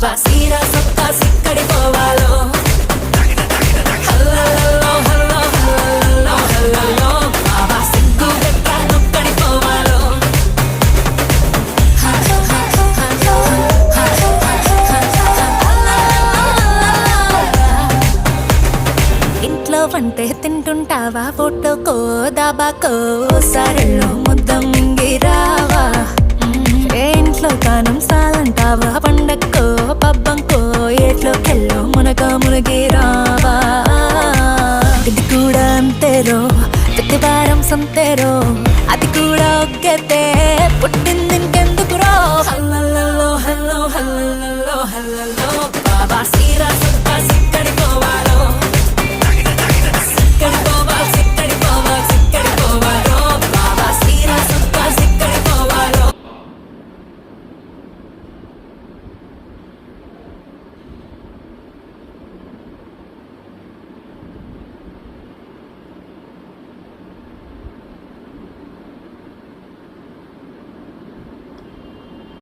బాబా సీరా సొక్కా సిక్కడి పోవాలో హల్లల్లో hello హల్లల్లో హల్లల్లో బాబా సిగ్గు గట్ట నొక్కడి పోవాలో ఇంట్లో వంటే తింటుంటావా ఫోటోకో దాబాకో సరళో ముద్ద మింగిరావా ఏ ఇంట్లో కానం సాలంటావా పండక్కో పబ్బంకో ఏట్లోకెళ్ళో మునగిరావా ఇది కూడా అంతేరో ప్రతి వారం సంతేరో